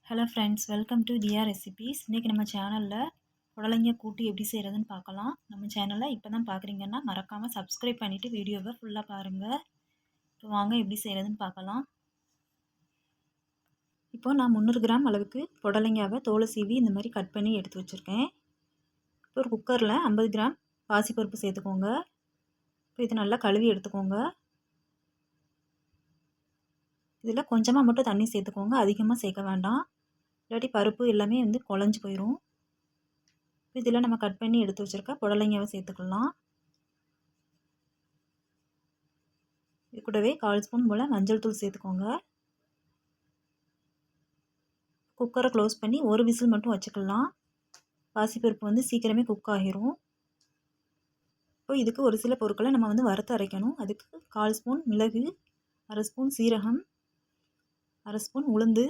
Hello friends, welcome to Dhiya recipes. இன்றைக்கி நம்ம சேனலில் புடலங்க கூட்டு எப்படி செய்கிறதுன்னு பார்க்கலாம். நம்ம சேனலை இப்போ தான் பார்க்குறீங்கன்னா மறக்காமல் சப்ஸ்கிரைப் பண்ணிவிட்டு வீடியோவை ஃபுல்லாக பாருங்கள். இப்போ வாங்க எப்படி செய்கிறதுன்னு பார்க்கலாம். இப்போது நான் 300 கிராம் அளவுக்கு புடலங்காவை தோலை சீவி இந்த மாதிரி கட் பண்ணி எடுத்து வச்சுருக்கேன். இப்போ ஒரு குக்கரில் 50 கிராம் பாசிப்பருப்பு சேர்த்துக்கோங்க. இப்போ இது நல்லா கழுவி எடுத்துக்கோங்க. இதில் கொஞ்சமாக மட்டும் தண்ணி சேர்த்துக்கோங்க, அதிகமாக சேர்க்க வேண்டாம், இல்லாட்டி பருப்பு எல்லாமே குழஞ்சி போயிடும். இதில் நம்ம கட் பண்ணி எடுத்து வச்சுருக்க புடலங்காவை சேர்த்துக்கலாம். இது கூடவே 1/4 ஸ்பூன் போல் மஞ்சள் தூள் சேர்த்துக்கோங்க. குக்கரை க்ளோஸ் பண்ணி ஒரு விசில் மட்டும் வச்சுக்கலாம். பாசிப்பருப்பு சீக்கிரமே குக் ஆகிரும். இப்போ இதுக்கு ஒரு சில பொருட்களை நம்ம வறுத்து அரைக்கணும். அதுக்கு 1/4 ஸ்பூன் மிளகு, 1/2 ஸ்பூன் சீரகம், 1/2 ஸ்பூன் உளுந்து,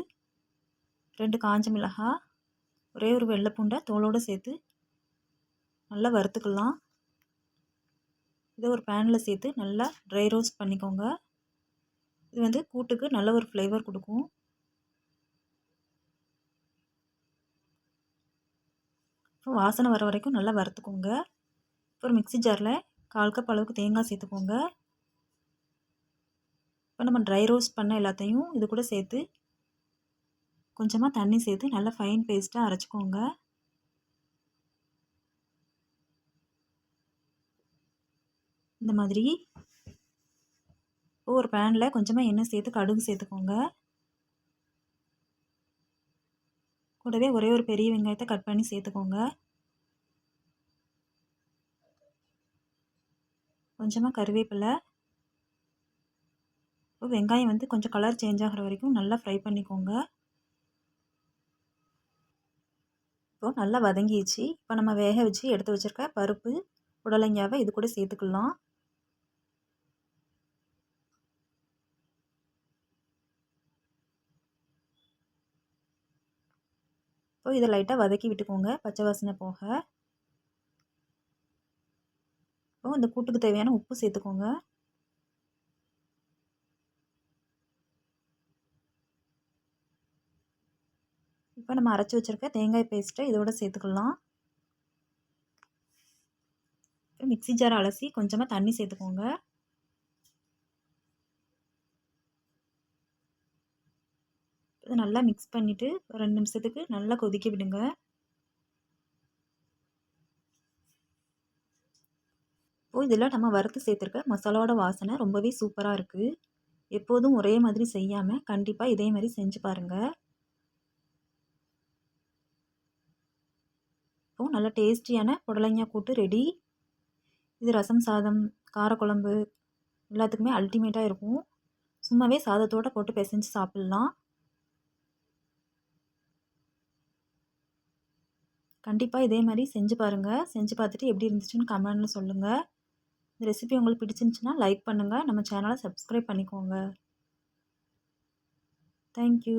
2 காஞ்ச மிளகாய், ஒரே ஒரு வெள்ளை பூண்டை தோலோடு சேர்த்து நல்லா வறுத்துக்கலாம். இதை ஒரு பேனில் சேர்த்து நல்லா ட்ரை ரோஸ்ட் பண்ணிக்கோங்க. இது கூட்டுக்கு நல்ல ஒரு ஃப்ளேவர் கொடுக்கும். இப்போ வாசனை வர வரைக்கும் நல்லா வறுத்துக்கோங்க. இப்போ ஒரு மிக்ஸி ஜாரில் 1/4 கப் அளவுக்கு தேங்காய் சேர்த்துக்கோங்க. இப்போ நம்ம ட்ரை ரோஸ்ட் பண்ண எல்லாத்தையும் இது கூட சேர்த்து கொஞ்சமாக தண்ணி சேர்த்து நல்லா ஃபைன் பேஸ்ட்டாக அரைச்சிக்கோங்க. இந்த மாதிரி ஒரு பேனில் கொஞ்சமாக எண்ணெய் சேர்த்து கடுகு சேர்த்துக்கோங்க. கூடவே ஒரே ஒரு பெரிய வெங்காயத்தை கட் பண்ணி சேர்த்துக்கோங்க. கொஞ்சமாக கருவேப்பிலை. இப்போ வெங்காயம் கொஞ்சம் கலர் சேஞ்ச் ஆகிற வரைக்கும் நல்லா ஃப்ரை பண்ணிக்கோங்க. இப்போது நல்லா வதங்கிடுச்சு. இப்போ நம்ம வேக வச்சு எடுத்து வச்சுருக்க பருப்பு புடலங்காவை இது கூட சேர்த்துக்கலாம். இப்போ இதை லைட்டாக வதக்கி விட்டுக்கோங்க, பச்சை வாசனை போக. இப்போ இந்த கூட்டுக்கு தேவையான உப்பு சேர்த்துக்கோங்க. இப்போ நம்ம அரைச்சி வச்சுருக்க தேங்காய் பேஸ்ட்டை இதோட சேர்த்துக்கலாம். இப்போ மிக்ஸி ஜார் அலசி கொஞ்சமாக தண்ணி சேர்த்துக்கோங்க. இதை நல்லா மிக்ஸ் பண்ணிவிட்டு 2 நிமிஷத்துக்கு நல்லா கொதிக்க விடுங்க. இப்போ இதில் நம்ம வறுத்து சேர்த்துருக்க மசாலாவோட வாசனை ரொம்பவே சூப்பராக இருக்குது. எப்போதும் ஒரே மாதிரி செய்யாமல் கண்டிப்பாக இதே மாதிரி செஞ்சு பாருங்கள். இப்போது நல்ல டேஸ்டியான புடலங்காய் கூட்டு ரெடி. இது ரசம் சாதம், காரக்குழம்பு எல்லாத்துக்குமே அல்டிமேட்டாக இருக்கும். சும்மாவே சாதத்தோடு போட்டு பிசைஞ்சு சாப்பிட்லாம். கண்டிப்பாக இதே மாதிரி செஞ்சு பாருங்கள். செஞ்சு பார்த்துட்டு எப்படி இருந்துச்சுன்னு கமெண்ட்டில் சொல்லுங்கள். இந்த ரெசிபி உங்களுக்கு பிடிச்சிருந்துச்சுன்னா லைக் பண்ணுங்கள். நம்ம சேனலை சப்ஸ்கிரைப் பண்ணிக்கோங்க. தேங்க்யூ.